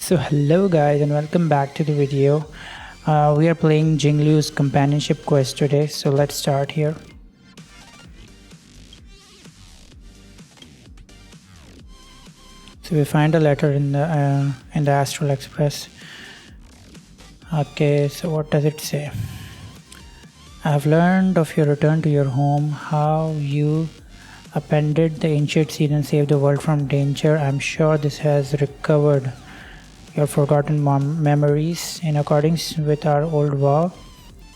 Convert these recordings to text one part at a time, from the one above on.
So hello guys and welcome back to the video. We are playing Jing Liu's companionship quest today, so let's start here. So we find a letter in the Astral Express. Okay, so what does it say? I have learned of your return to your home, how you appended the ancient seed and saved the world from danger. I'm sure this has recovered your forgotten memories. In accordance with our old vow,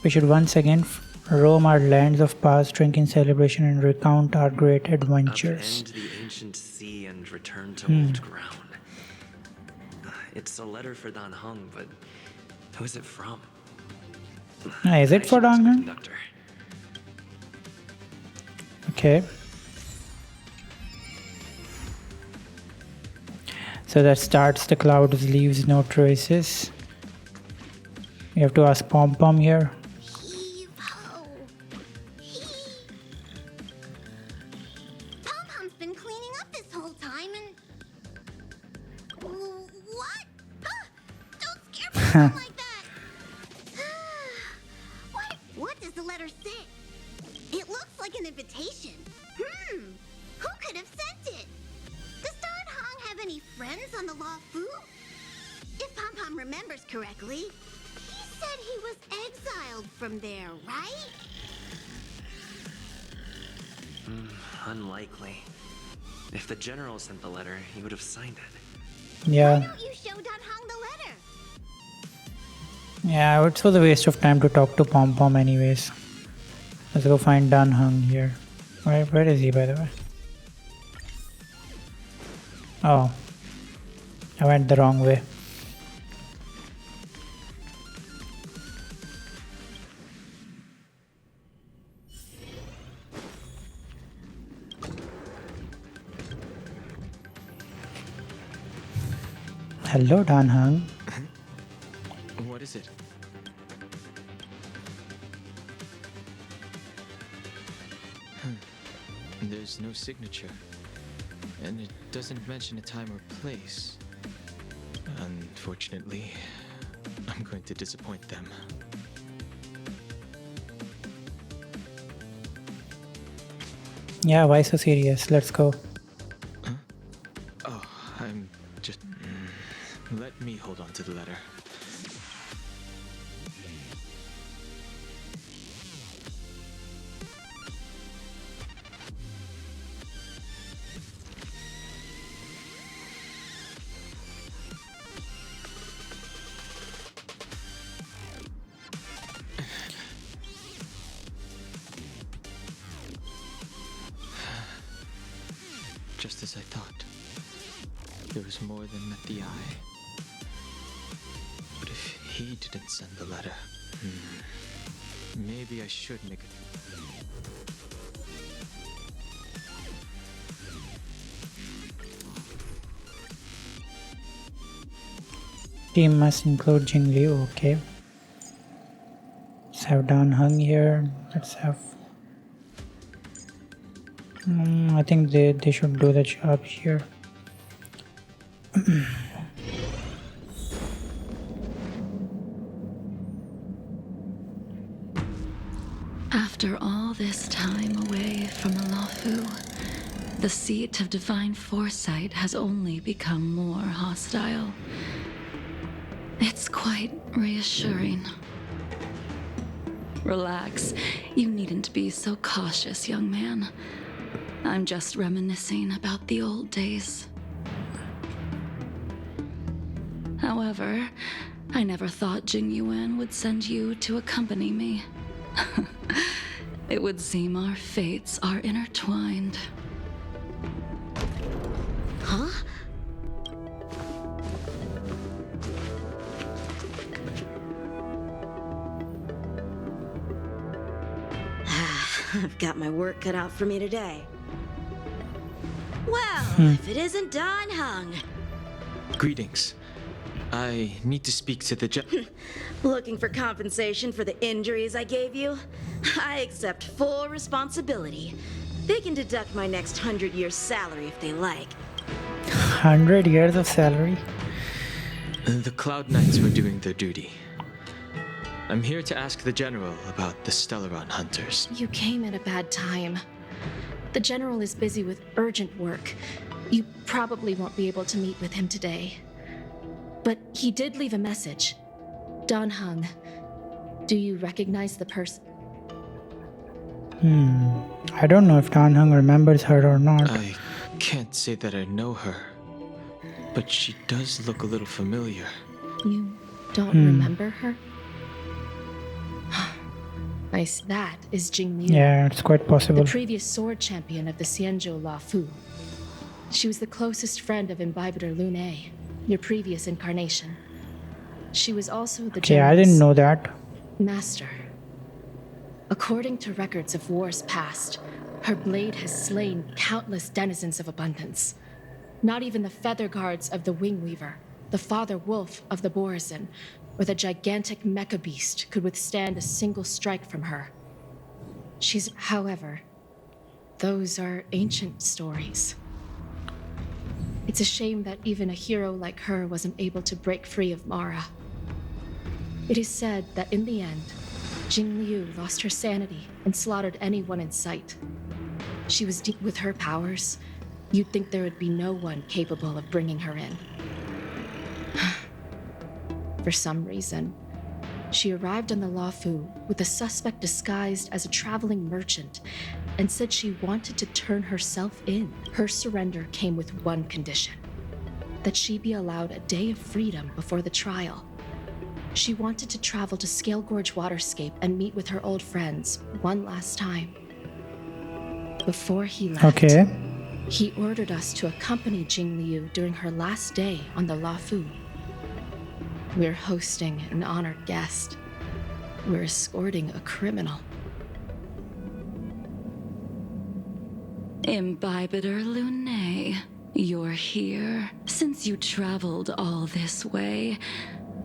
we should once again roam our lands of past, drink in celebration, and recount our great adventures. Upend the ancient sea and return to old ground. It's a letter for Dan Heng, but who is it from? Is it for Dan Heng? Conductor. Okay. So that starts the cloud leaves no traces. You have to ask Pom Pom here. Pom Pom's been cleaning up this whole time and... What? Don't scare Pom Pom like that! What does the letter say? It looks like an invitation. Who could have sent it? Does Dan Heng have any friends on the Luofu? If Pom Pom remembers correctly, he said he was exiled from there, right? Unlikely. If the general sent the letter, he would have signed it. Yeah. Why don't you show Dan Heng the letter? Yeah, it was a waste of time to talk to Pom Pom anyways. Let's go find Dan Heng here. Where is he, by the way? Oh, I went the wrong way. Hello, Dan Heng. What is it? There's no signature, and it doesn't mention a time or place. Unfortunately, I'm going to disappoint them. Yeah, why so serious? Let's go. Huh? Oh, I'm just... Let me hold on to the letter. Just as I thought. There was more than met the eye. But if he didn't send the letter, maybe I should make it. Team must include Jing Liu, okay. Let's have Dan Heng here. Let's have... I think they should do the job here. After all this time away from the Luofu, the seat of divine foresight has only become more hostile. It's quite reassuring. Relax, you needn't be so cautious, young man. I'm just reminiscing about the old days. However, I never thought Jing Yuan would send you to accompany me. It would seem our fates are intertwined. Huh? I've got my work cut out for me today. Well, if it isn't Dan Heng. Greetings. I need to speak to the Looking for compensation for the injuries I gave you? I accept full responsibility. They can deduct my next 100 years' salary if they like. 100 years of salary? The Cloud Knights were doing their duty. I'm here to ask the General about the Stellaron hunters. You came at a bad time. The General is busy with urgent work. You probably won't be able to meet with him today. But he did leave a message. Dan Heng. Do you recognize the person? I don't know if Dan Heng remembers her or not. I can't say that I know her, but she does look a little familiar. You don't remember her? Nice. That is Jing Liu. Yeah, it's quite possible. The previous sword champion of the Xianzhou Luofu. She was the closest friend of Imbibitor Lunae, your previous incarnation. She was also the Okay, I didn't know that. master. According to records of wars past, her blade has slain countless denizens of abundance. Not even the feather guards of the Wingweaver, the father wolf of the Borazin, or the gigantic mecha beast could withstand a single strike from her. However, those are ancient stories. It's a shame that even a hero like her wasn't able to break free of Mara. It is said that in the end, Jing Liu lost her sanity and slaughtered anyone in sight. She was deep with her powers. You'd think there would be no one capable of bringing her in. For some reason, she arrived on the Luofu with a suspect disguised as a traveling merchant and said she wanted to turn herself in. Her surrender came with one condition: that she be allowed a day of freedom before the trial. She wanted to travel to Scalegorge Waterscape and meet with her old friends one last time. Before he left, he ordered us to accompany Jing Liu during her last day on the Luofu. We're hosting an honored guest. We're escorting a criminal. Imbibitor Lunae, you're here. Since you traveled all this way,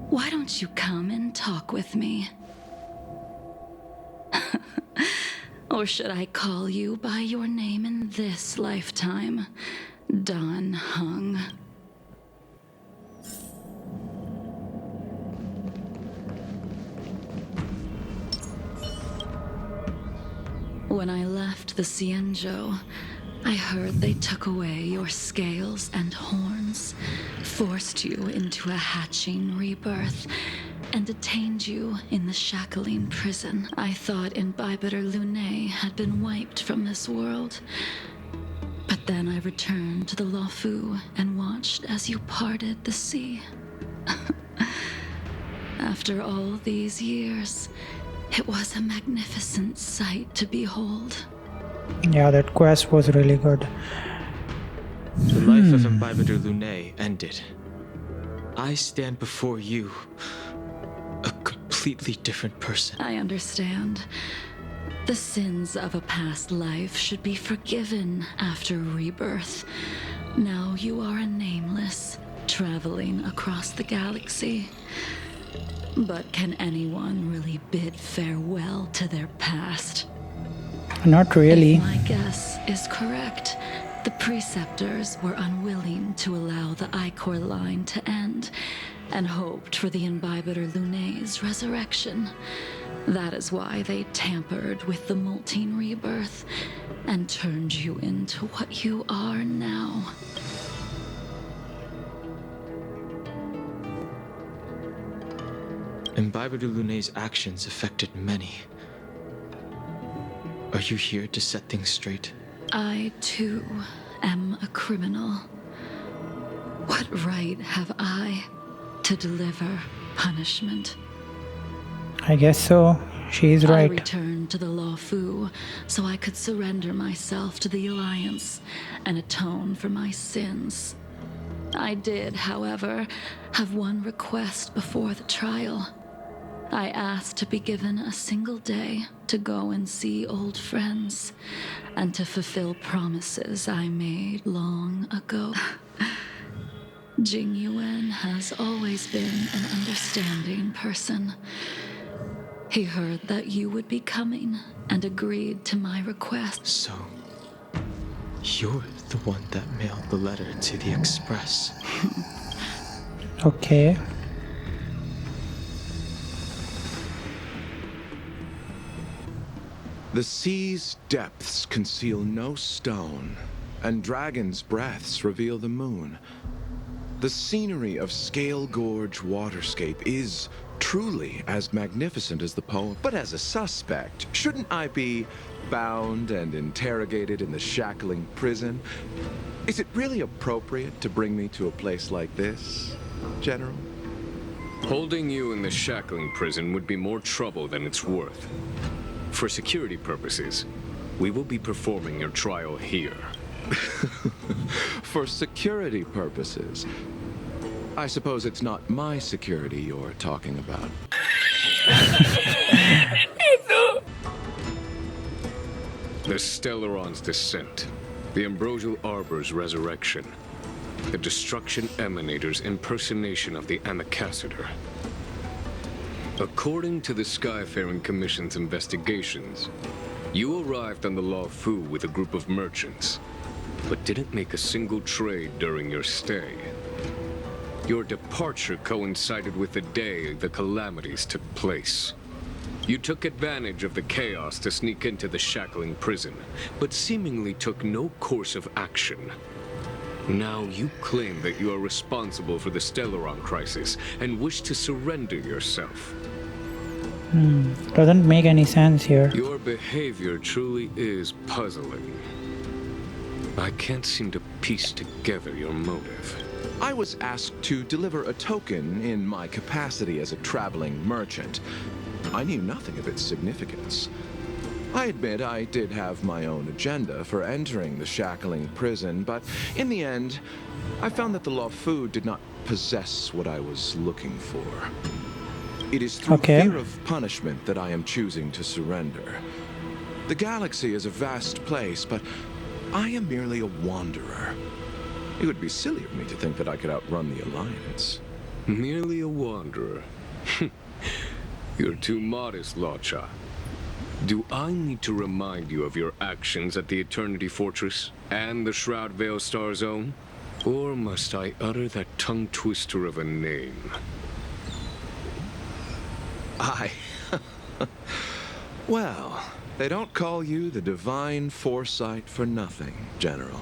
why don't you come and talk with me? Or should I call you by your name in this lifetime? Dan Heng. When I left the Xianzhou, I heard they took away your scales and horns, forced you into a hatching rebirth, and detained you in the shackling prison. I thought Imbibitor Lunae had been wiped from this world. But then I returned to the Luofu and watched as you parted the sea. After all these years, it was a magnificent sight to behold. Yeah, that quest was really good. The life of Imbibitor Lunae ended. I stand before you, a completely different person. I understand. The sins of a past life should be forgiven after rebirth. Now you are a nameless, traveling across the galaxy. But can anyone really bid farewell to their past? Not really. If my guess is correct, the preceptors were unwilling to allow the Ichor line to end, and hoped for the Imbibitor Lunae's resurrection. That is why they tampered with the molting rebirth, and turned you into what you are now. Imbibitor Lunae's actions affected many. Are you here to set things straight? I, too, am a criminal. What right have I to deliver punishment? I guess so. She is I right. returned to the Luofu so I could surrender myself to the Alliance and atone for my sins. I did, however, have one request before the trial. I asked to be given a single day to go and see old friends, and to fulfill promises I made long ago. Jing Yuan has always been an understanding person. He heard that you would be coming and agreed to my request. So, you're the one that mailed the letter to the Express. Okay. The sea's depths conceal no stone, and dragons' breaths reveal the moon. The scenery of Scalegorge Waterscape is truly as magnificent as the poem. But as a suspect, shouldn't I be bound and interrogated in the shackling prison? Is it really appropriate to bring me to a place like this, General? Holding you in the shackling prison would be more trouble than it's worth. For security purposes, we will be performing your trial here. For security purposes. I suppose it's not my security you're talking about. The Stellaron's descent, the Ambrosial Arbor's resurrection, the Destruction Emanator's impersonation of the Amicassator. According to the Skyfaring Commission's investigations, you arrived on the Luofu with a group of merchants, but didn't make a single trade during your stay. Your departure coincided with the day the calamities took place. You took advantage of the chaos to sneak into the shackling prison, but seemingly took no course of action. Now you claim that you are responsible for the Stellaron crisis and wish to surrender yourself. Doesn't make any sense here. Your behavior truly is puzzling. I can't seem to piece together your motive. I was asked to deliver a token in my capacity as a traveling merchant. I knew nothing of its significance. I admit I did have my own agenda for entering the shackling prison, but in the end, I found that the Luofu did not possess what I was looking for. It is through fear of punishment that I am choosing to surrender. The galaxy is a vast place, but I am merely a wanderer. It would be silly of me to think that I could outrun the Alliance. Merely a wanderer. You're too modest, Luocha. Do I need to remind you of your actions at the Eternity Fortress and the Shroud Veil Star Zone? Or must I utter that tongue twister of a name? Well, they don't call you the Divine Forsight for nothing, General.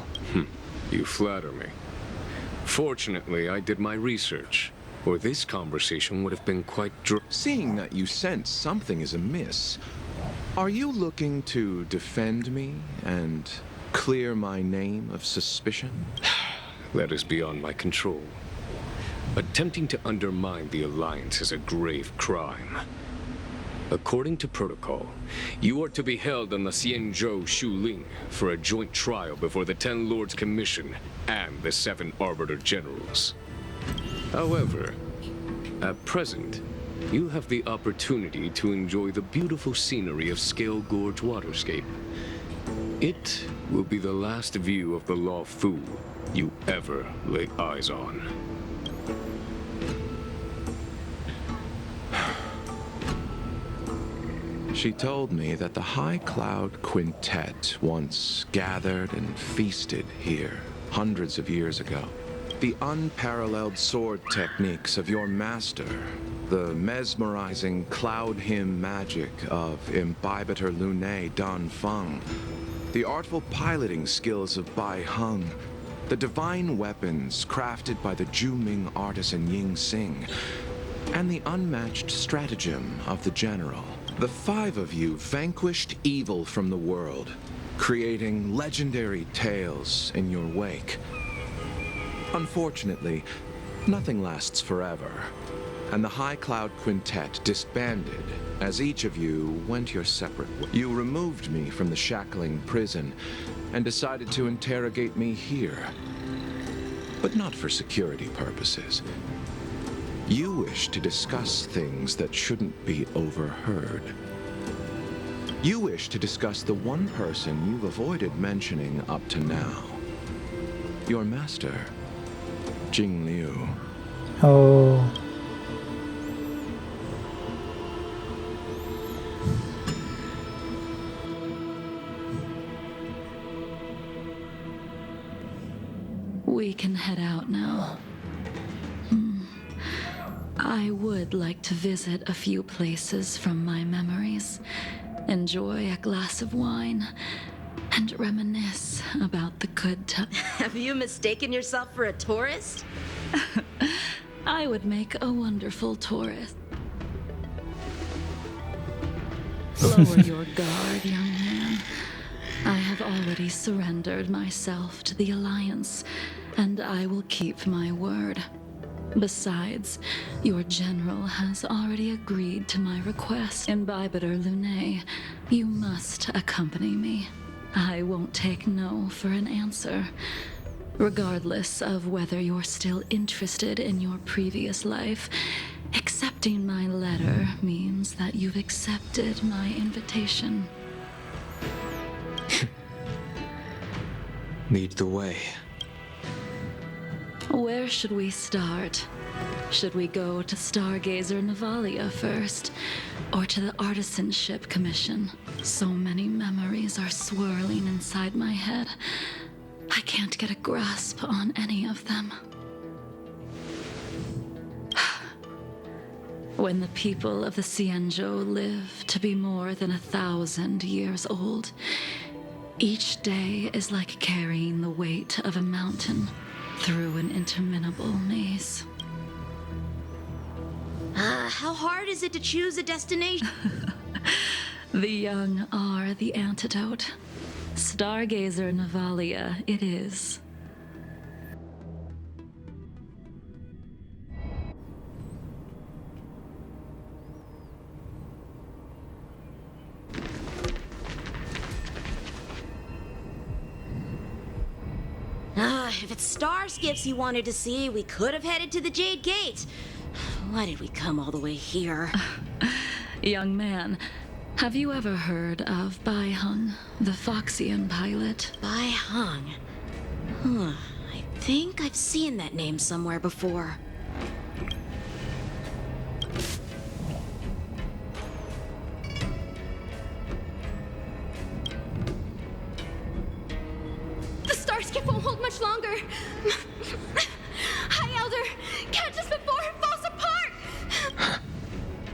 You flatter me. Fortunately, I did my research, or this conversation would have been quite Seeing that you sense something is amiss, are you looking to defend me and clear my name of suspicion? That is beyond my control. Attempting to undermine the Alliance is a grave crime. According to protocol, you are to be held on the Xianzhou Luofu for a joint trial before the 10 Lords Commission and the 7 Arbiter Generals. However, at present, you have the opportunity to enjoy the beautiful scenery of Scalegorge Waterscape. It will be the last view of the Luofu you ever lay eyes on. She told me that the High Cloud Quintet once gathered and feasted here hundreds of years ago. The unparalleled sword techniques of your master, the mesmerizing cloud hymn magic of Imbibitor Lunae Dan Feng, the artful piloting skills of Baiheng, the divine weapons crafted by the Juming artisan Yangxing, and the unmatched stratagem of the General. The 5 of you vanquished evil from the world, creating legendary tales in your wake. Unfortunately, nothing lasts forever, and the High Cloud Quintet disbanded as each of you went your separate ways. You removed me from the shackling prison and decided to interrogate me here, but not for security purposes. You wish to discuss things that shouldn't be overheard. You wish to discuss the one person you've avoided mentioning up to now. Your master, Jing Liu. Oh. We can head out now. I would like to visit a few places from my memories, enjoy a glass of wine, and reminisce about the good times. Have you mistaken yourself for a tourist? I would make a wonderful tourist. Lower your guard, young man. I have already surrendered myself to the Alliance, and I will keep my word. Besides, your general has already agreed to my request. Imbibitor Lunae, you must accompany me. I won't take no for an answer. Regardless of whether you're still interested in your previous life, accepting my letter means that you've accepted my invitation. Lead the way. Where should we start? Should we go to Stargazer Navalia first, or to the Artisanship Commission? So many memories are swirling inside my head. I can't get a grasp on any of them. When the people of the Xianzhou live to be more than 1,000 years old, each day is like carrying the weight of a mountain through an interminable maze. How hard is it to choose a destination? The young are the antidote. Stargazer Navalia it is. If it's Starskiffs you wanted to see, we could have headed to the Jade Gate. Why did we come all the way here? Young man, have you ever heard of Baiheng, the Foxian pilot? Baiheng. I think I've seen that name somewhere before. The Starskiff won't hold much longer. High Elder, catch us before it falls apart!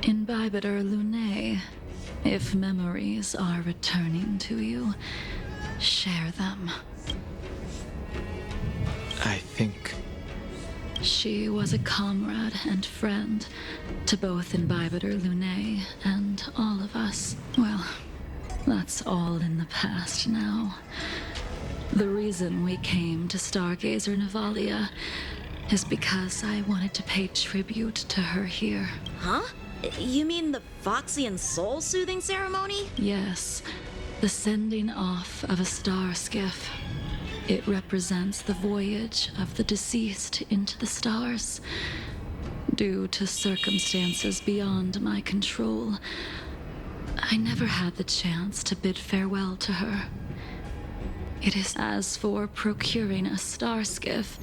Imbibitor Lunae, if memories are returning to you, share them. I think She was a comrade and friend to both Imbibitor Lunae and all of us. Well, that's all in the past now. The reason we came to Stargazer Navalia is because I wanted to pay tribute to her here. Huh? You mean the Foxian soul-soothing ceremony? Yes, the sending off of a Starskiff. It represents the voyage of the deceased into the stars. Due to circumstances beyond my control, I never had the chance to bid farewell to her. It is as for procuring a Starskiff,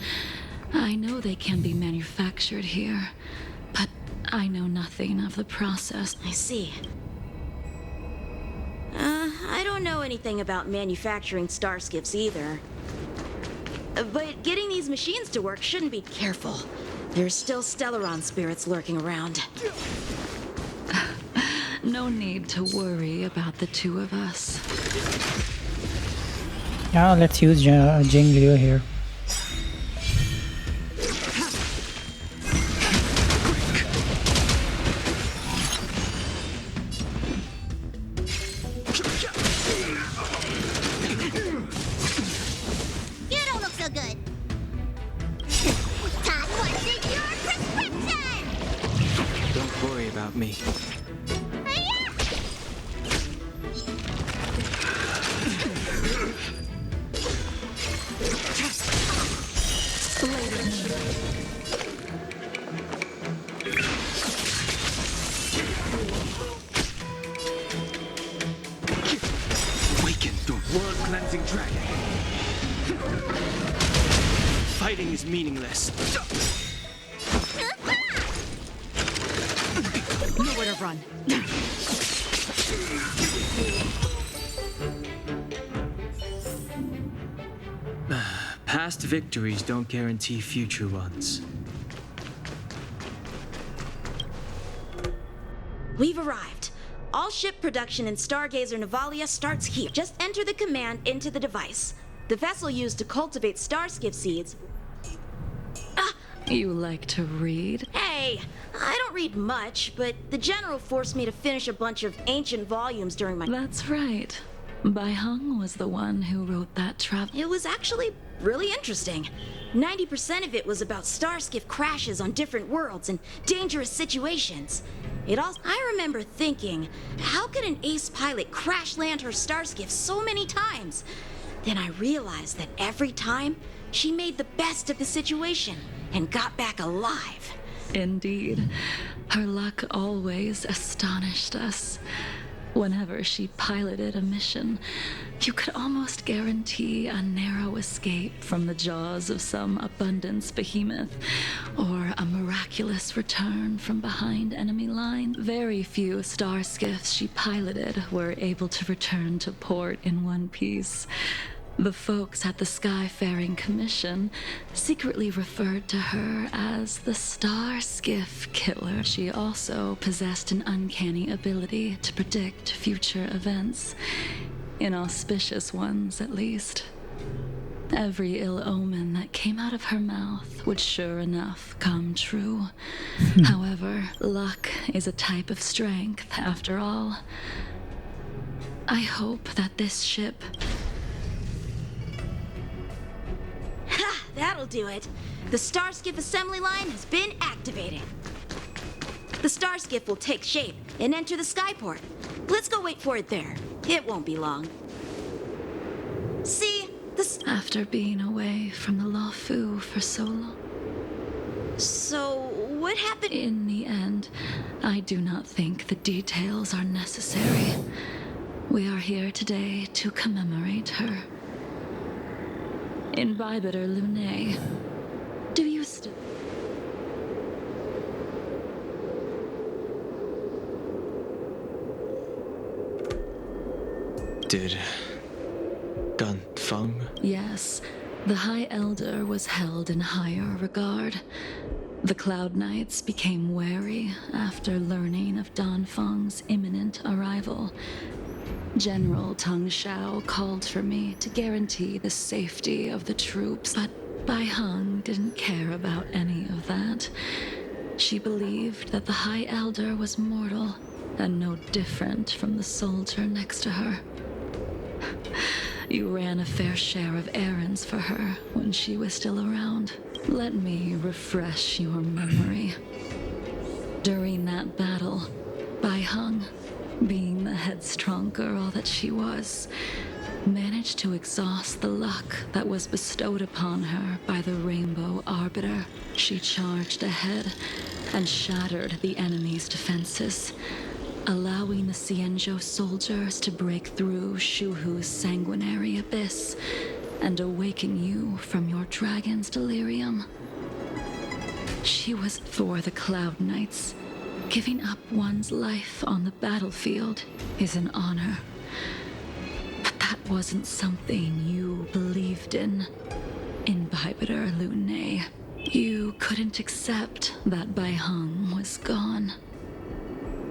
I know they can be manufactured here, but I know nothing of the process. I see. I don't know anything about manufacturing Starskiffs either. But getting these machines to work shouldn't be careful. There's still Stellaron spirits lurking around. No need to worry about the two of us. Yeah, let's use Jing Liu here. You don't look so good. Todd wants your prescription! don't worry about me. Hiya! Awaken the world-cleansing dragon. Fighting is meaningless. Nowhere to run. Past victories don't guarantee future ones. We've arrived. All ship production in Stargazer Navalia starts here. Just enter the command into the device. The vessel used to cultivate Starskiff seeds. You like to read? Hey, I don't read much, but the General forced me to finish a bunch of ancient volumes during my... That's right. Baiheng was the one who wrote that travel. It was actually really interesting. 90% of it was about Starskiff crashes on different worlds and dangerous situations. I remember thinking, how could an ace pilot crash land her Starskiff so many times? Then I realized that every time, she made the best of the situation and got back alive. Indeed. Her luck always astonished us. Whenever she piloted a mission, you could almost guarantee a narrow escape from the jaws of some abundance behemoth, or a miraculous return from behind enemy lines. Very few Starskiffs she piloted were able to return to port in one piece. The folks at the Skyfaring Commission secretly referred to her as the Starskiff Killer. She also possessed an uncanny ability to predict future events, inauspicious ones at least. Every ill omen that came out of her mouth would sure enough come true. However, luck is a type of strength after all. I hope that this ship... Ha! That'll do it. The Starskiff assembly line has been activated. The Starskiff will take shape and enter the skyport. Let's go wait for it there. It won't be long. See, After being away from the Luofu for so long. So, what happened? In the end, I do not think the details are necessary. We are here today to commemorate her. Imbibitor Lunae, do you still... Did Dan Feng? Yes, the High Elder was held in higher regard. The Cloud Knights became wary after learning of Dan Feng's imminent arrival. General Tang Xiao called for me to guarantee the safety of the troops, but Baiheng didn't care about any of that. She believed that the High Elder was mortal and no different from the soldier next to her. You ran a fair share of errands for her when she was still around. Let me refresh your memory. During that battle, Baiheng, being the headstrong girl that she was, managed to exhaust the luck that was bestowed upon her by the Rainbow Arbiter. She charged ahead and shattered the enemy's defenses, allowing the Xianzhou soldiers to break through Shuhu's sanguinary abyss and awaken you from your dragon's delirium. She was for the Cloud Knights. Giving up one's life on the battlefield is an honor. But that wasn't something you believed in. Imbibitor Lunae, you couldn't accept that Baiheng was gone.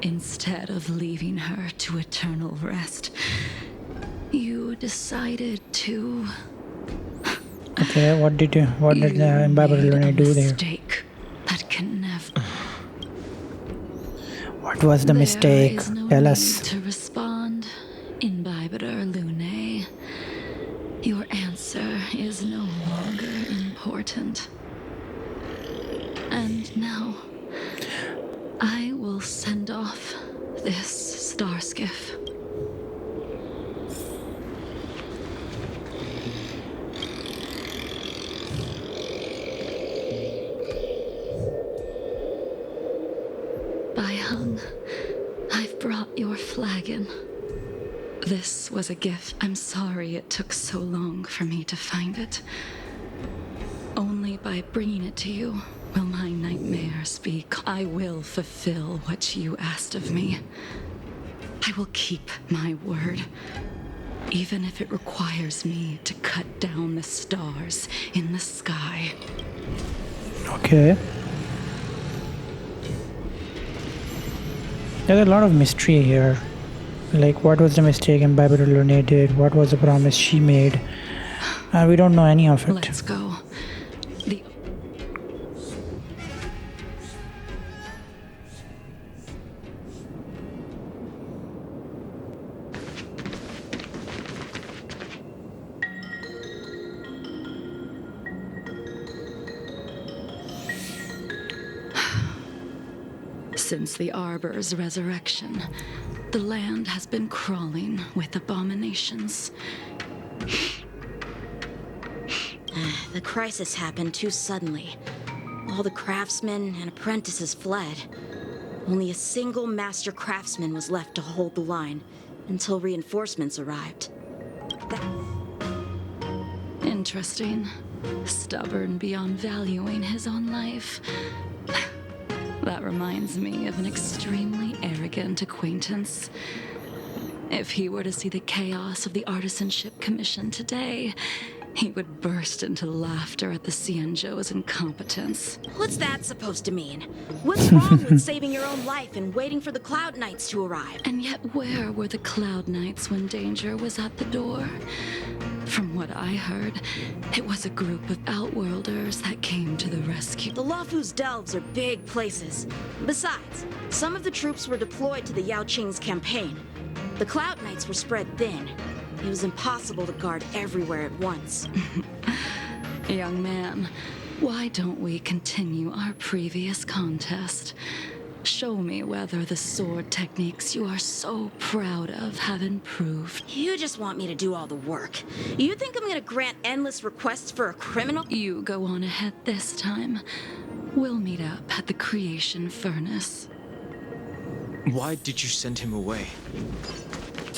Instead of leaving her to eternal rest, you decided to... Okay, what did the Imbibitor Lunae do there? Mistake that can never... What was the mistake? There is no Tell need us. to respond, Imbibitor Lunae. Your answer is no longer important. And now, I will send off this Starskiff. Baiheng, I've brought your flagon. This was a gift. I'm sorry it took so long for me to find it. Only by bringing it to you will my nightmares be... I will fulfill what you asked of me. I will keep my word, even if it requires me to cut down the stars in the sky. Okay. There's a lot of mystery here. Like, what was the mistake Imbibitor Lunae did? What was the promise she made? We don't know any of it. Let's go. The Since the Arbor's resurrection, the land has been crawling with abominations. The crisis happened too suddenly. All the craftsmen and apprentices fled. Only a single master craftsman was left to hold the line until reinforcements arrived. Interesting. Stubborn beyond valuing his own life. That reminds me of an extremely arrogant acquaintance. If he were to see the chaos of the Artisanship Commission today, he would burst into laughter at the Xianzhou's incompetence. What's that supposed to mean? What's wrong with saving your own life and waiting for the Cloud Knights to arrive? And yet where were the Cloud Knights when danger was at the door? From what I heard, it was a group of outworlders that came to the rescue. The Luofu's delves are big places. Besides, some of the troops were deployed to the Yangxing's campaign. The Cloud Knights were spread thin. It was impossible to guard everywhere at once. Young man, why don't we continue our previous contest? Show me whether the sword techniques you are so proud of have improved. You just want me to do all the work. You think I'm gonna grant endless requests for a criminal? You go on ahead this time. We'll meet up at the creation furnace. Why did you send him away?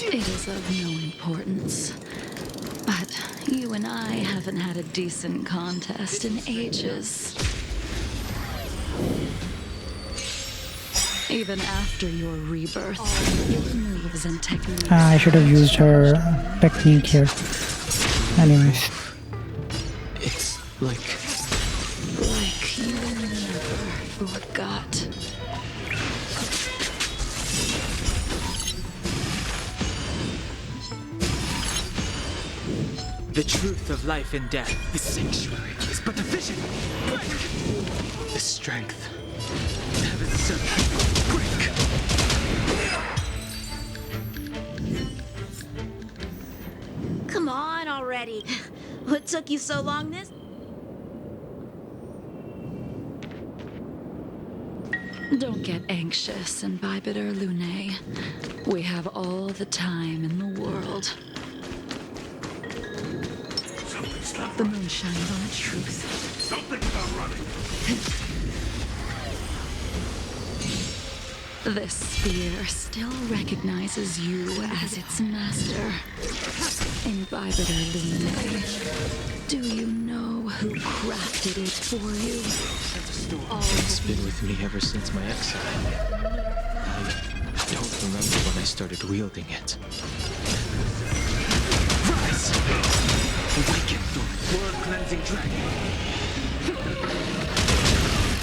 It is of no importance. But you and I haven't had a decent contest in ages. Even after your rebirth, your moves and techniques... I should have used her technique here. Anyways. It's like you never forgot. The truth of life and death. The sanctuary is but a vision. Break! the strength. Heaven's servant. Break! Come on already. What took you so long this? Don't get anxious, Imbibitor Lunae. We have all the time in the world. The moon shines on the truth. Something's not running. This sphere still recognizes you as its master. Imbibitor Lunae, do you know who crafted it for you? It's been with me ever since my exile. I don't remember when I started wielding it. Rise! Awaken, world-cleansing dragon.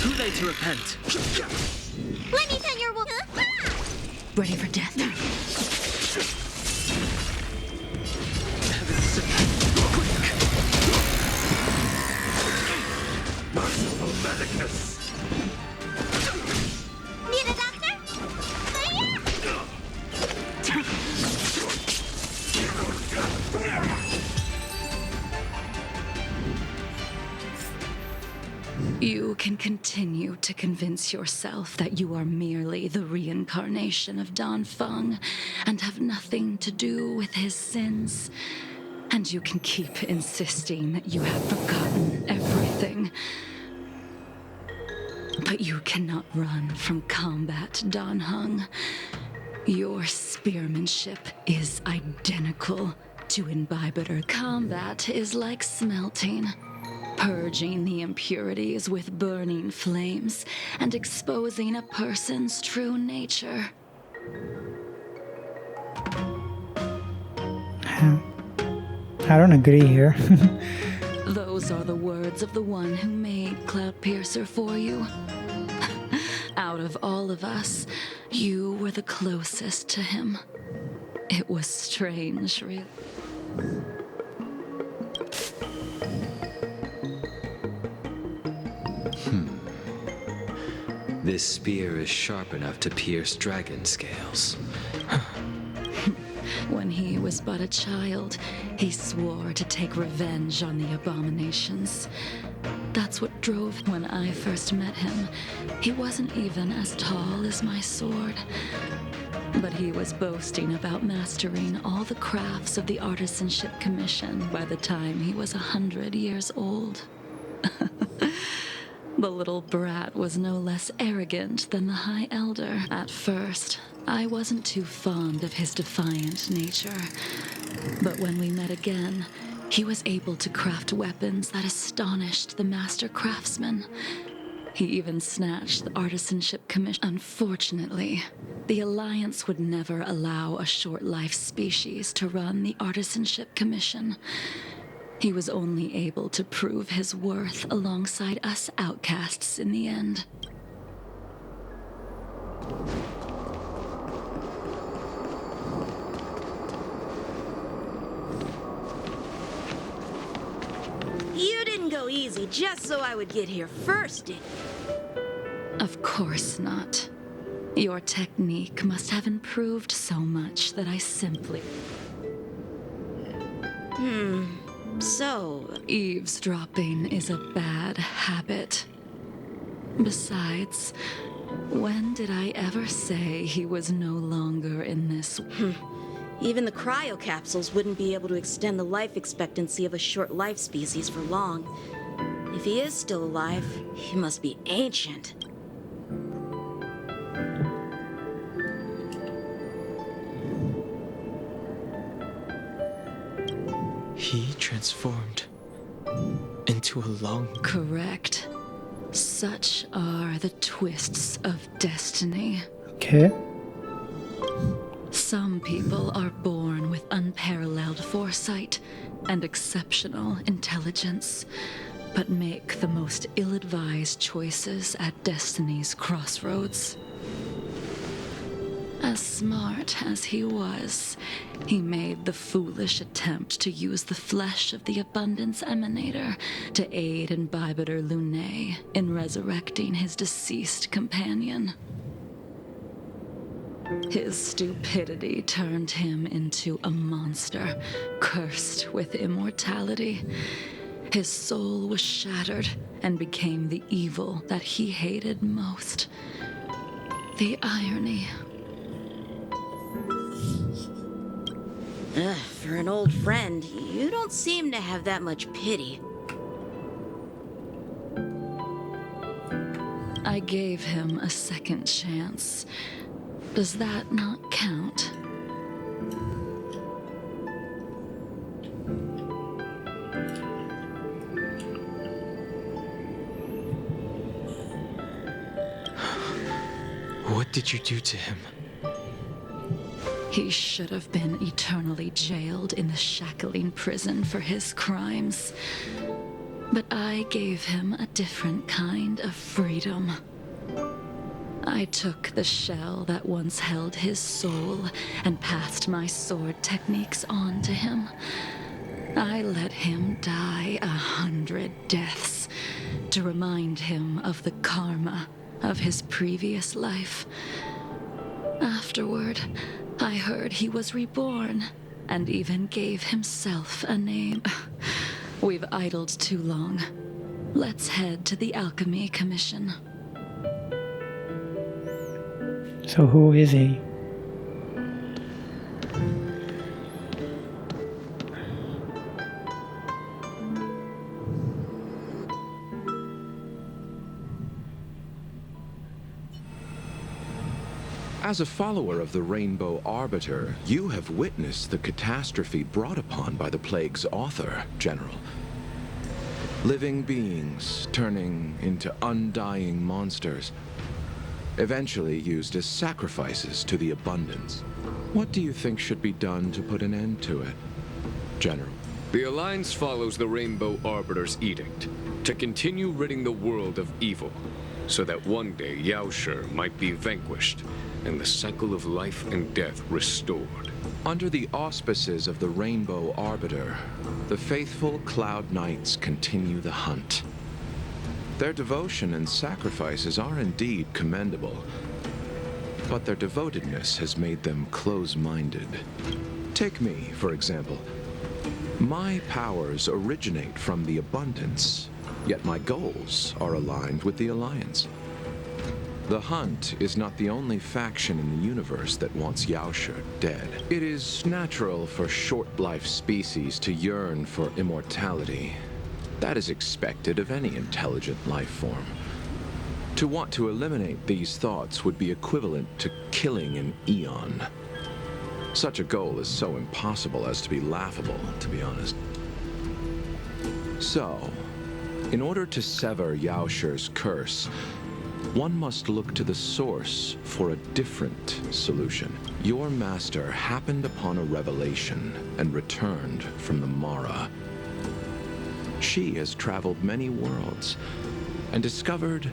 Too late to repent. Let me tell your wound. Ready for death? Heaven's servant. Quick! Merciful medicness. Need a doctor? You can continue to convince yourself that you are merely the reincarnation of Dan Feng and have nothing to do with his sins. And you can keep insisting that you have forgotten everything. But you cannot run from combat, Dan Heng. Your spearmanship is identical to Imbibitor. Combat is like smelting. Purging the impurities with burning flames and exposing a person's true nature. I don't agree here. Those are the words of the one who made Cloudpiercer for you. Out of all of us, you were the closest to him. It was strange, really. This spear is sharp enough to pierce dragon scales. When he was but a child, he swore to take revenge on the abominations. That's what drove when I first met him. He wasn't even as tall as my sword. But he was boasting about mastering all the crafts of the Artisanship Commission by the time he was 100 years old. The little brat was no less arrogant than the High Elder. At first, I wasn't too fond of his defiant nature. But when we met again, he was able to craft weapons that astonished the master craftsmen. He even snatched the Artisanship Commission. Unfortunately, the Alliance would never allow a short-life species to run the Artisanship Commission. He was only able to prove his worth alongside us outcasts in the end. You didn't go easy just so I would get here first, did you? Of course not. Your technique must have improved so much that I simply... So... Eavesdropping is a bad habit. Besides, when did I ever say he was no longer in this... Even the cryocapsules wouldn't be able to extend the life expectancy of a short life species for long. If he is still alive, he must be ancient. He transformed into a long... Correct. Such are the twists of destiny. Okay. Some people are born with unparalleled foresight and exceptional intelligence, but make the most ill-advised choices at destiny's crossroads. As smart as he was, he made the foolish attempt to use the flesh of the Abundance Emanator to aid Imbibitor Lunae in resurrecting his deceased companion. His stupidity turned him into a monster, cursed with immortality. His soul was shattered and became the evil that he hated most. The irony. For an old friend, you don't seem to have that much pity. I gave him a second chance. Does that not count? What did you do to him? He should have been eternally jailed in the shackling prison for his crimes. But I gave him a different kind of freedom. I took the shell that once held his soul and passed my sword techniques on to him. I let him die 100 deaths to remind him of the karma of his previous life. Afterward, I heard he was reborn and even gave himself a name. We've idled too long. Let's head to the Alchemy Commission. So who is he? As a follower of the Rainbow Arbiter, you have witnessed the catastrophe brought upon by the plague's author, General. Living beings turning into undying monsters, eventually used as sacrifices to the Abundance. What do you think should be done to put an end to it, General? The Alliance follows the Rainbow Arbiter's edict to continue ridding the world of evil. so that one day Yaoshi might be vanquished and the cycle of life and death restored. Under the auspices of the Rainbow Arbiter, the faithful Cloud Knights continue the hunt. Their devotion and sacrifices are indeed commendable, but their devotedness has made them close-minded. Take me, for example. My powers originate from the Abundance, yet my goals are aligned with the Alliance. The Hunt is not the only faction in the universe that wants Yaoshi dead. It is natural for short-life species to yearn for immortality. That is expected of any intelligent life form. To want to eliminate these thoughts would be equivalent to killing an eon. Such a goal is so impossible as to be laughable, to be honest. So, in order to sever Yaoshi's curse, one must look to the source for a different solution. Your master happened upon a revelation and returned from the Mara. She has traveled many worlds and discovered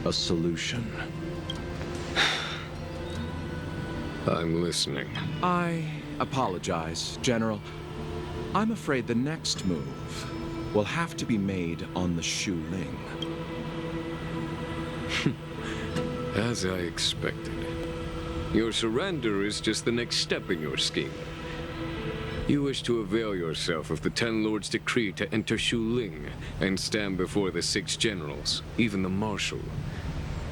a solution. I'm listening. I apologize, General. I'm afraid the next move will have to be made on the Shu Ling. As I expected. Your surrender is just the next step in your scheme. You wish to avail yourself of the Ten Lords' decree to enter Shu Ling and stand before the 6 generals, even the Marshal.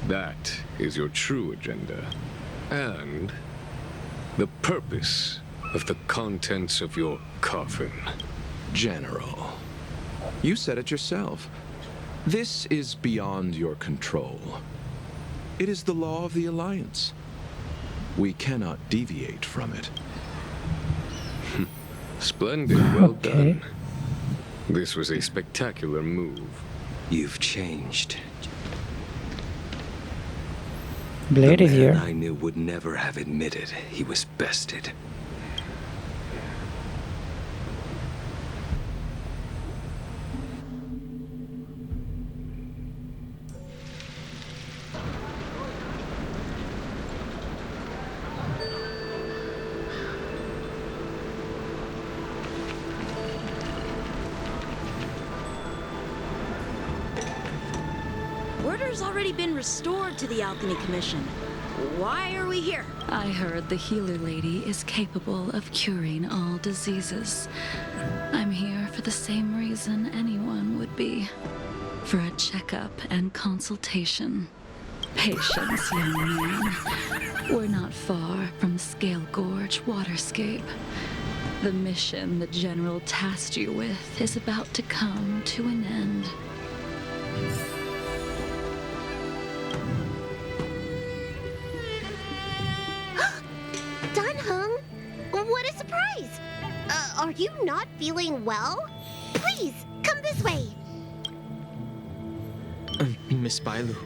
That is your true agenda. And the purpose of the contents of your coffin. General, you said it yourself. This is beyond your control. It is the law of the Alliance. We cannot deviate from it. Splendid, well done. This was a spectacular move. You've changed. Blade is here. I knew would never have admitted he was bested. Order's already been restored to the Alchemy Commission. Why are we here? I heard the healer lady is capable of curing all diseases. I'm here for the same reason anyone would be. For a checkup and consultation. Patience, young man. We're not far from Scalegorge Waterscape. The mission the General tasked you with is about to come to an end. Dan Heng, what a surprise! Are you not feeling well? Please, come this way. Miss Bailu.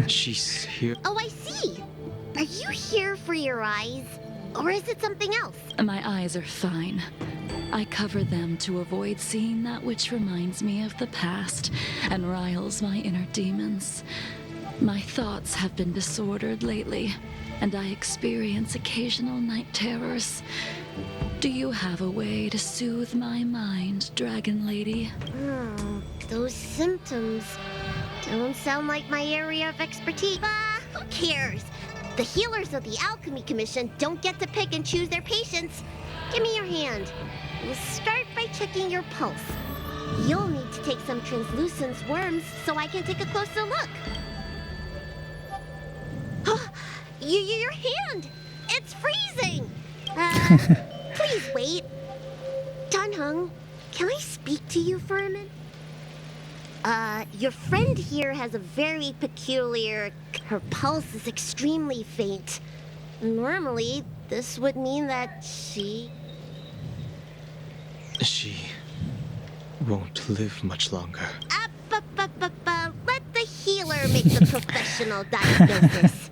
She's here. Oh, I see. Are you here for your eyes? Or is it something else? My eyes are fine. I cover them to avoid seeing that which reminds me of the past and riles my inner demons. My thoughts have been disordered lately, and I experience occasional night terrors. Do you have a way to soothe my mind, Dragon Lady? Those symptoms don't sound like my area of expertise. Who cares? The healers of the Alchemy Commission don't get to pick and choose their patients. Give me your hand. We'll start by checking your pulse. You'll need to take some translucent worms so I can take a closer look. Your hand! It's freezing! Please wait. Dan Heng, can I speak to you for a minute? Your friend here has a very peculiar... Her pulse is extremely faint. Normally, this would mean that she won't live much longer. Let the healer make the professional diagnosis.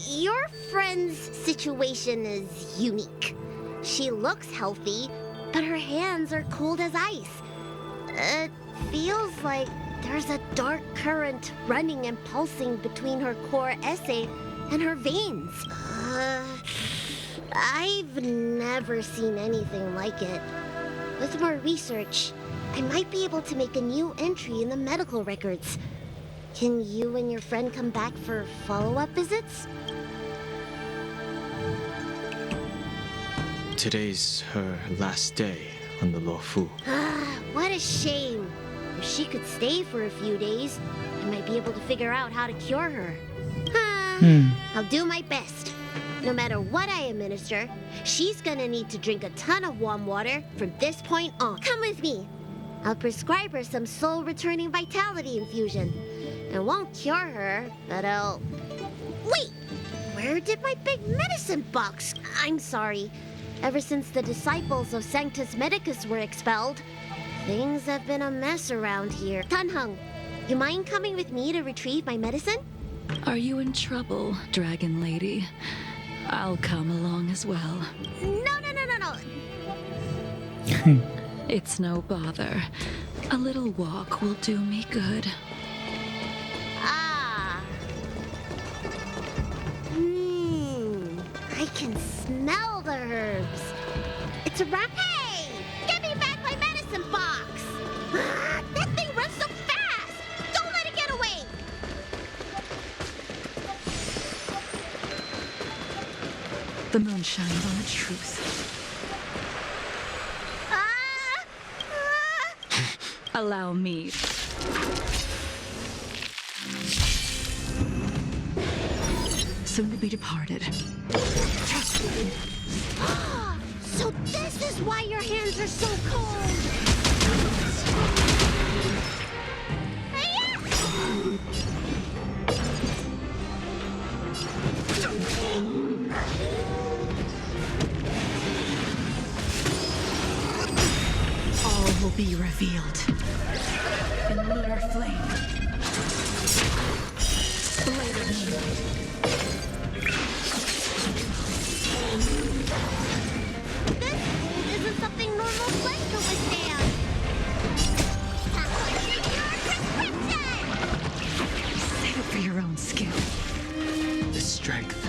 Your friend's situation is unique. She looks healthy, but her hands are cold as ice. It feels like there's a dark current running and pulsing between her core essay and her veins. I've never seen anything like it. With more research, I might be able to make a new entry in the medical records. Can you and your friend come back for follow-up visits? Today's her last day on the Luofu. What a shame. If she could stay for a few days, I might be able to figure out how to cure her. I'll do my best. No matter what I administer, she's gonna need to drink a ton of warm water from this point on. Come with me. I'll prescribe her some soul-returning vitality infusion. It won't cure her, but I'll... Wait! Where did my big medicine box? I'm sorry. Ever since the disciples of Sanctus Medicus were expelled, things have been a mess around here. Dan Heng, you mind coming with me to retrieve my medicine? Are you in trouble, Dragon Lady? I'll come along as well. No. It's no bother. A little walk will do me good. I can smell the herbs. It's a wrap. Hey! Give me back my medicine box! That thing runs so fast! Don't let it get away! The moon shines on the truth. Allow me. Soon to be departed. So this is why your hands are so cold! All will be revealed in lunar flame. Blade of moonlight. This isn't something normal flesh can withstand. Save it for your own skin. The strength.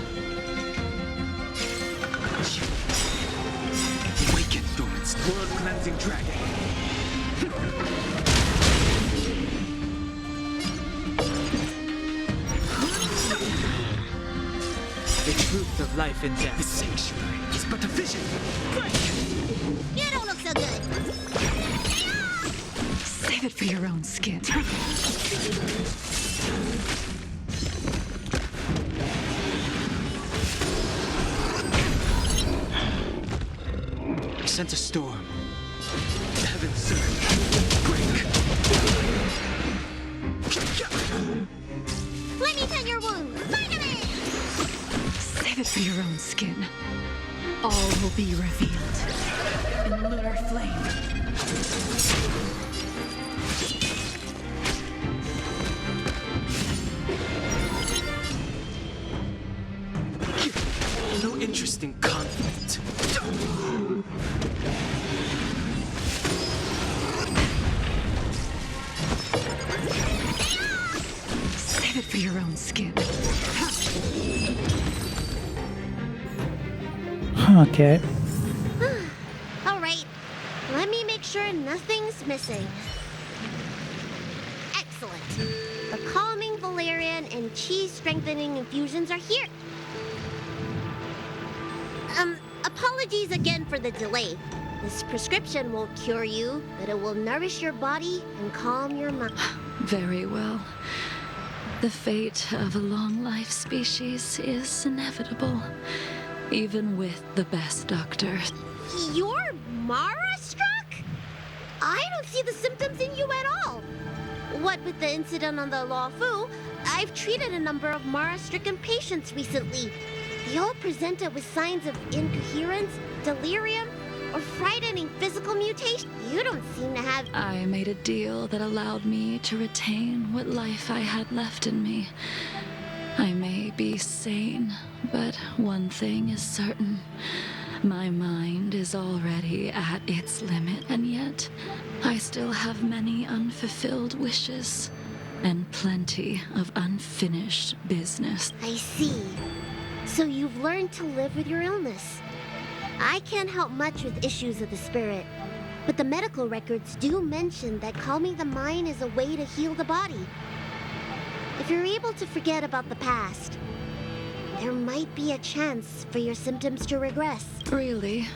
Awaken, dormant world-cleansing dragon. The truth of life and death. The sanctuary is but a vision. You don't look so good. Save it for your own skin. I sense a storm. The heavens surge. Break. Let me tend your wounds. Finally! Save it for your own skin. All will be revealed in lunar flame. No interest in conflict. Save it for your own skin. Okay. All right. Let me make sure nothing's missing. Excellent. The calming valerian and chi strengthening infusions are here. Apologies again for the delay. This prescription won't cure you, but it will nourish your body and calm your mind. Very well. The fate of a long-life species is inevitable, even with the best doctor. You're Mara-struck? I don't see the symptoms in you at all. What with the incident on the Luofu, I've treated a number of Mara-stricken patients recently. They all presented with signs of incoherence, delirium, or frightening physical mutation. You don't seem to have... I made a deal that allowed me to retain what life I had left in me. I may be sane, but one thing is certain. My mind is already at its limit, and yet I still have many unfulfilled wishes and plenty of unfinished business. I see. So you've learned to live with your illness. I can't help much with issues of the spirit, but the medical records do mention that calming the mind is a way to heal the body. If you're able to forget about the past, there might be a chance for your symptoms to regress. Really?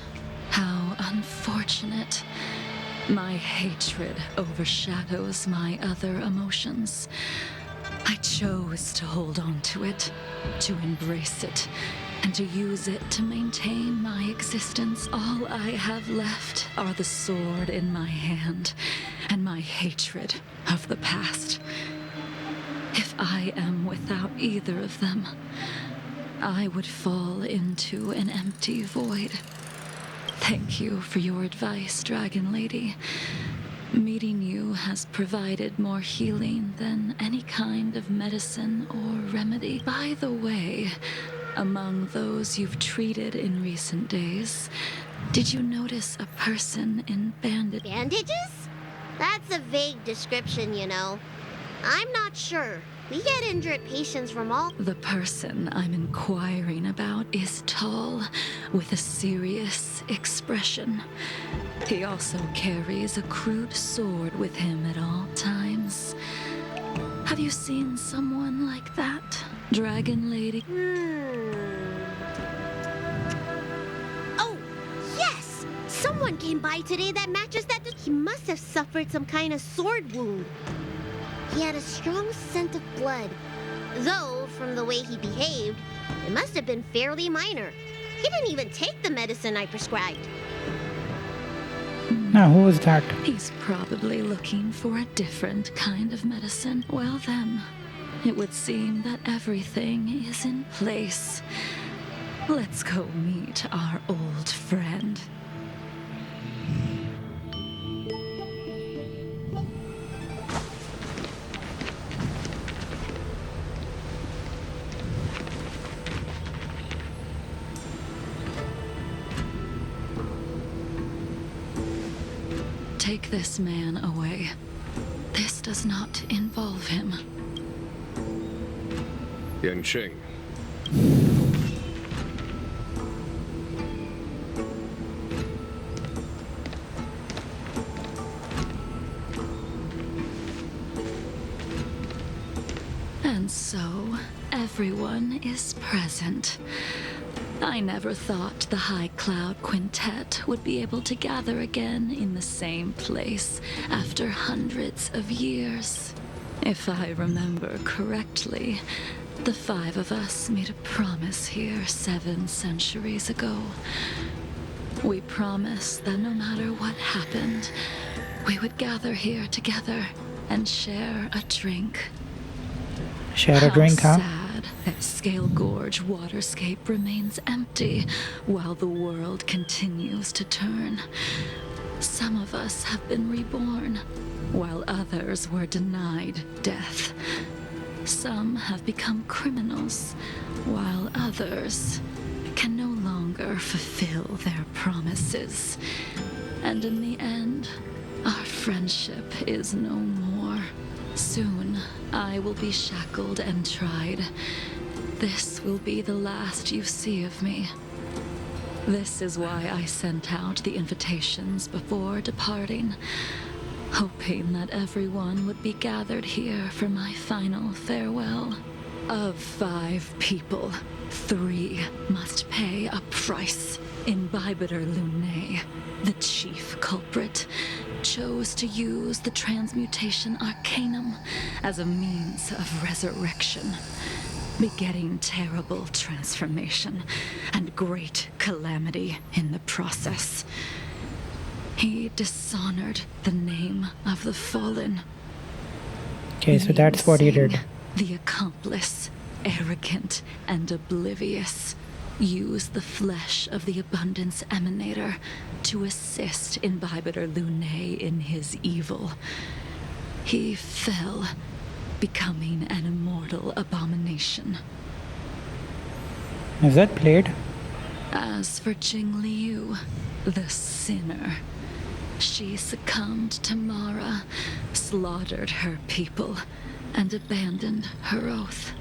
How unfortunate. My hatred overshadows my other emotions. I chose to hold on to it, to embrace it, and to use it to maintain my existence. All I have left are the sword in my hand and my hatred of the past. If I am without either of them, I would fall into an empty void. Thank you for your advice, Dragon Lady. Meeting you has provided more healing than any kind of medicine or remedy. By the way, among those you've treated in recent days, did you notice a person in bandages? Bandages? That's a vague description, you know. I'm not sure. We get injured patients from all... The person I'm inquiring about is tall, with a serious expression. He also carries a crude sword with him at all times. Have you seen someone like that, Dragon Lady? Oh, yes! Someone came by today that matches that. He must have suffered some kind of sword wound. He had a strong scent of blood. Though, from the way he behaved, it must have been fairly minor. He didn't even take the medicine I prescribed. Now, who was that? He's probably looking for a different kind of medicine. Well then, it would seem that everything is in place. Let's go meet our old friend. Take this man away. This does not involve him. Yangxing. And so, everyone is present. I never thought the High Cloud Quintet would be able to gather again in the same place after hundreds of years. If I remember correctly, the 5 of us made a promise here 7 centuries ago. We promised that no matter what happened, we would gather here together and share a drink. Share a drink, huh? Sad that Scalegorge Waterscape remains empty while the world continues to turn. Some of us have been reborn, while others were denied death. Some have become criminals, while others can no longer fulfill their promises. And in the end, our friendship is no more. Soon, I will be shackled and tried. This will be the last you see of me. This is why I sent out the invitations before departing, hoping that everyone would be gathered here for my final farewell. Of 5 people, 3 must pay a price. Imbibitor Lunae, the chief culprit, chose to use the transmutation arcanum as a means of resurrection, begetting terrible transformation and great calamity in the process. He dishonored the name of the fallen. Okay, so that's what he did. The accomplice, arrogant and oblivious, used the flesh of the Abundance Emanator to assist Imbibitor Lunae in his evil. He fell, becoming an immortal abomination. Is that played? As for Jing Liu, the sinner, she succumbed to Mara, slaughtered her people, and abandoned her oath.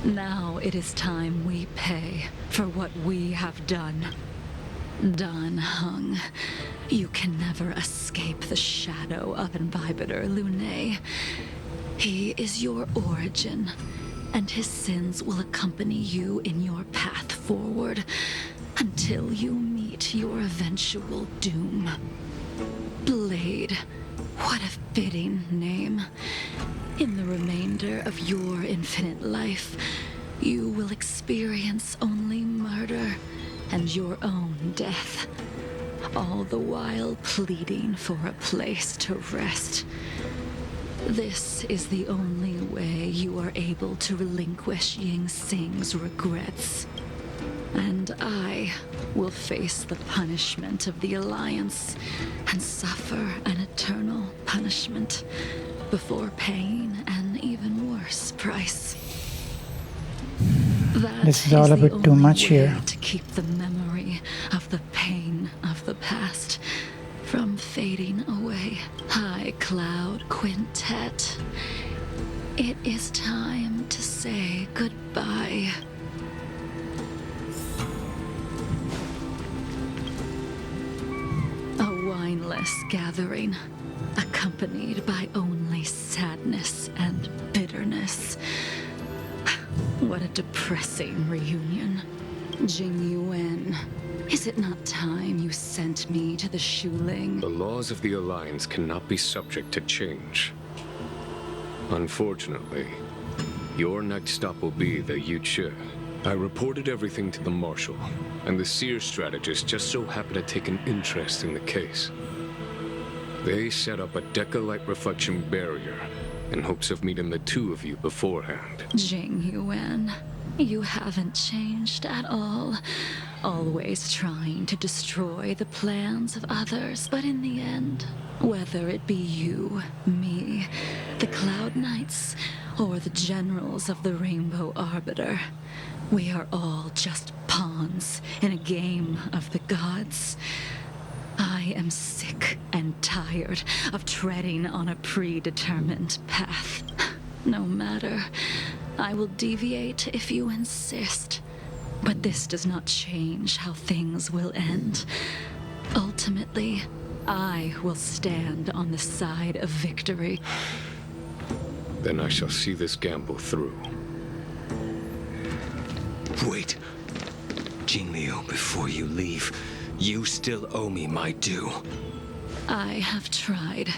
Now it is time we pay for what we have done. Dan Heng, you can never escape the shadow of Imbibitor Lunae. He is your origin, and his sins will accompany you in your path forward until you meet your eventual doom. Blade, what a fitting name. In the remainder of your infinite life, you will experience only murder and your own death, all the while pleading for a place to rest. This is the only way you are able to relinquish Yangxing's regrets. And I will face the punishment of the Alliance and suffer an eternal punishment before paying an even worse price. This is all a bit too much here. To keep the memory of the pain of the past from fading away. High Cloud Quintet. It is time to say goodbye. A wineless gathering, accompanied by only sadness and bitterness. What a depressing reunion. Jing Yuan, is it not time you sent me to the Shuling? The laws of the Alliance cannot be subject to change. Unfortunately, your next stop will be the Loucha. I reported everything to the Marshal, and the Seer strategist just so happened to take an interest in the case. They set up a Deca-light reflection barrier in hopes of meeting the two of you beforehand. Jing Yuan, you haven't changed at all. Always trying to destroy the plans of others, but in the end, whether it be you, me, the Cloud Knights, or the generals of the Rainbow Arbiter, we are all just pawns in a game of the gods. I am sick and tired of treading on a predetermined path. No matter, I will deviate if you insist. But this does not change how things will end. Ultimately, I will stand on the side of victory. Then I shall see this gamble through. Wait. Jingliu, before you leave, you still owe me my due. I have tried.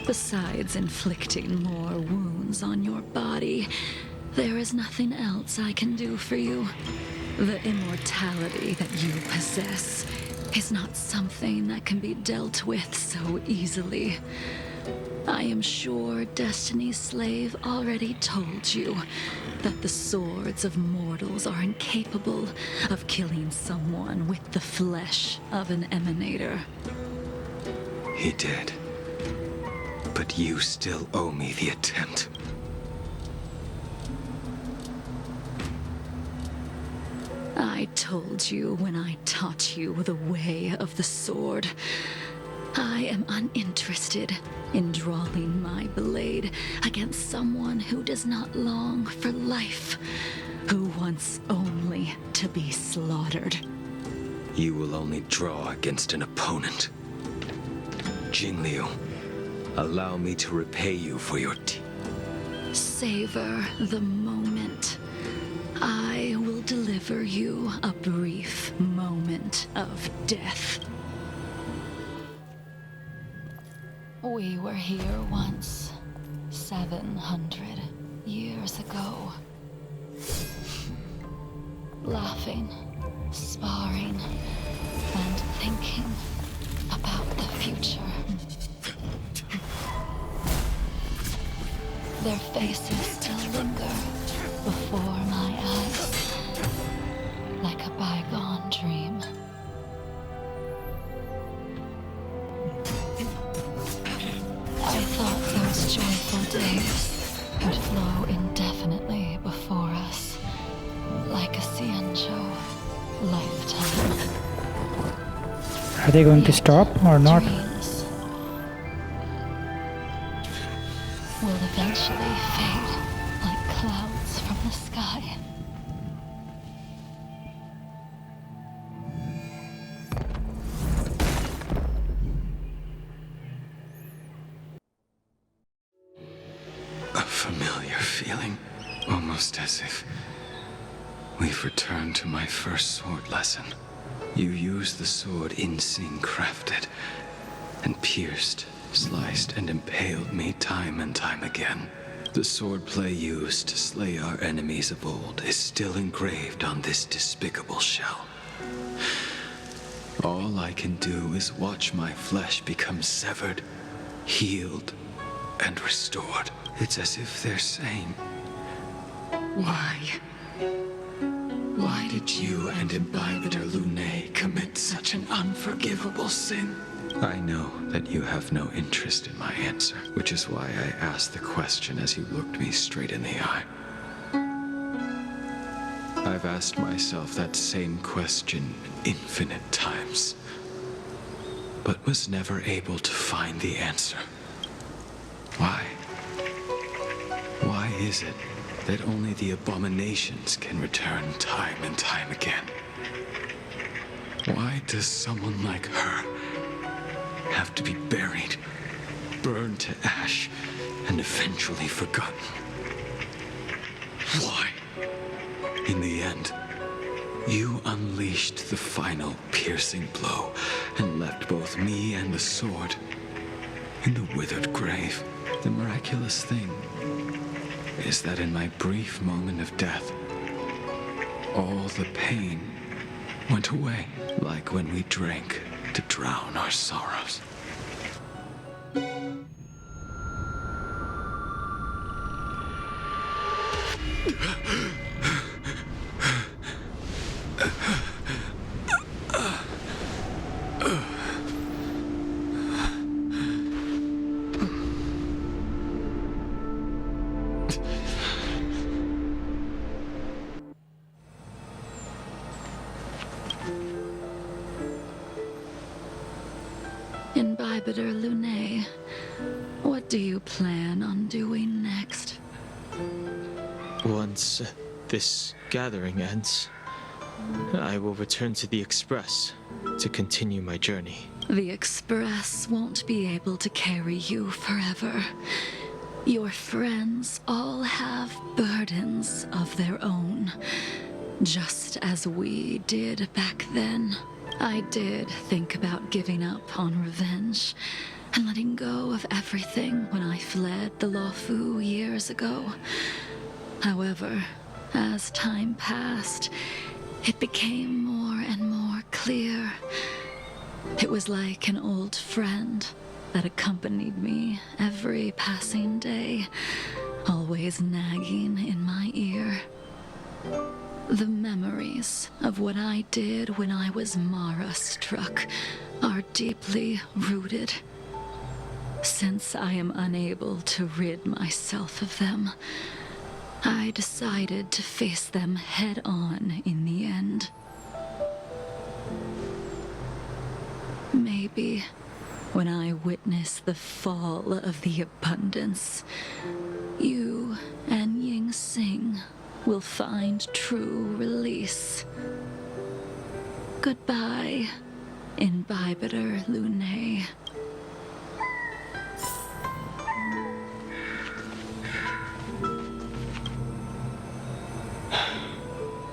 Besides inflicting more wounds on your body, there is nothing else I can do for you. The immortality that you possess is not something that can be dealt with so easily. I am sure Destiny's Slave already told you that the swords of mortals are incapable of killing someone with the flesh of an emanator. He did. But you still owe me the attempt. I told you when I taught you the way of the sword. I am uninterested in drawing my blade against someone who does not long for life, who wants only to be slaughtered. You will only draw against an opponent. Jingliu, allow me to repay you for your Savor the moment. I will deliver you a brief moment of death. We were here once, 700 years ago. Laughing, sparring, and thinking about the future. Their faces still linger before my eyes, like a bygone dream. I thought those joyful days would flow indefinitely before us, like a Xianzhou. Are they going to stop or not? Dreams will eventually fade like clouds from the sky. A familiar feeling, almost as if we've returned to my first sword lesson. You used the sword Yangxing crafted, and pierced, sliced, and impaled me time and time again. The swordplay used to slay our enemies of old is still engraved on this despicable shell. All I can do is watch my flesh become severed, healed, and restored. It's as if they're saying, why? Why did you and Imbibitor Lunae commit such an unforgivable sin? I know that you have no interest in my answer, which is why I asked the question as you looked me straight in the eye. I've asked myself that same question infinite times, but was never able to find the answer. Why? Why is it that only the abominations can return time and time again? Why does someone like her have to be buried, burned to ash, and eventually forgotten? Why? In the end, you unleashed the final piercing blow and left both me and the sword in the withered grave. The miraculous thing is that in my brief moment of death, all the pain went away, like when we drank to drown our sorrows. Imbibitor Lunae, what do you plan on doing next? Once this gathering ends, I will return to the Express to continue my journey. The Express won't be able to carry you forever. Your friends all have burdens of their own, just as we did back then. I did think about giving up on revenge and letting go of everything when I fled the Luofu years ago. However, as time passed, it became more and more clear. It was like an old friend that accompanied me every passing day, always nagging in my ear. The memories of what I did when I was Mara-struck are deeply rooted. Since I am unable to rid myself of them, I decided to face them head-on in the end. Maybe when I witness the fall of the abundance, you and Yangxing will find true release. Goodbye, Imbibitor Lunae.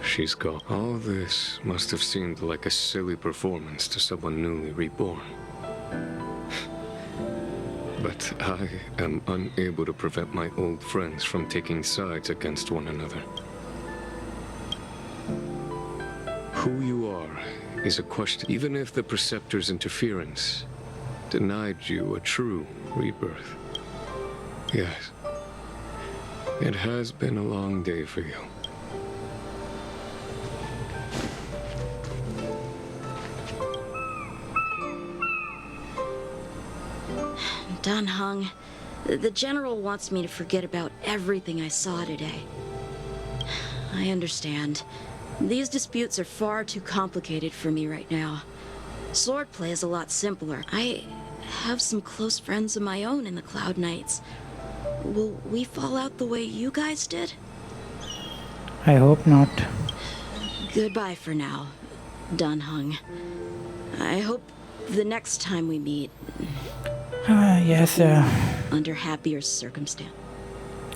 She's gone. All this must have seemed like a silly performance to someone newly reborn. But I am unable to prevent my old friends from taking sides against one another. Who you are is a question, even if the Preceptor's interference denied you a true rebirth. Yes, it has been a long day for you. Dan Heng, the General wants me to forget about everything I saw today. I understand. These disputes are far too complicated for me right now. Swordplay is a lot simpler. I have some close friends of my own in the Cloud Knights. Will we fall out the way you guys did? I hope not. Goodbye for now, Dan Heng. I hope the next time we meet... Yes, under happier circumstance.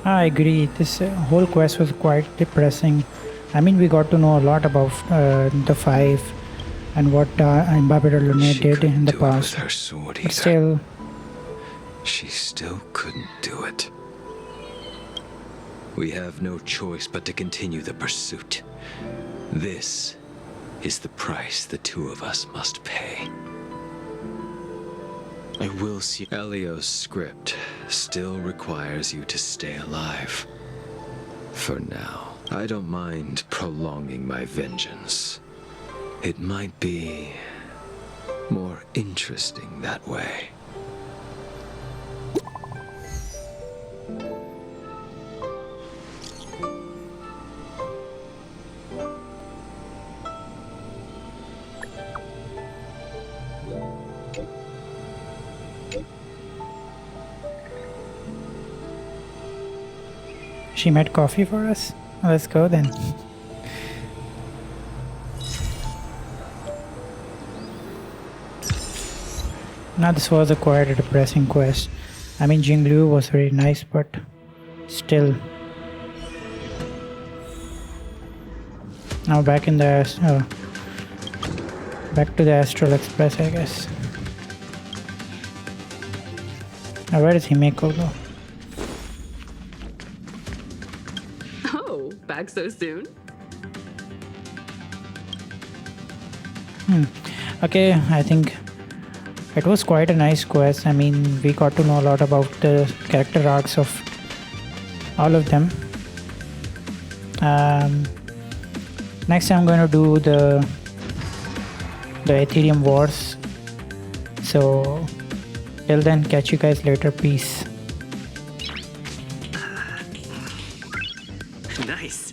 I agree. This whole quest was quite depressing. I mean, we got to know a lot about the Five and what Imbibitor Lunae did in the past. Her sword But still, she still couldn't do it. We have no choice but to continue the pursuit. This is the price the two of us must pay. I will see. Elio's script still requires you to stay alive. For now, I don't mind prolonging my vengeance. It might be more interesting that way. she made coffee for us. Let's go then. Now this was quite a depressing quest. I mean, Jing Liu was very nice, but still. Now back in the back to the Astral Express, I guess. Now where is Himeko though? Oh, back so soon? Okay, I think it was quite a nice quest. I mean, we got to know a lot about the character arcs of all of them. Next I'm going to do the Ethereum Wars. So till then, catch you guys later. Peace. Nice.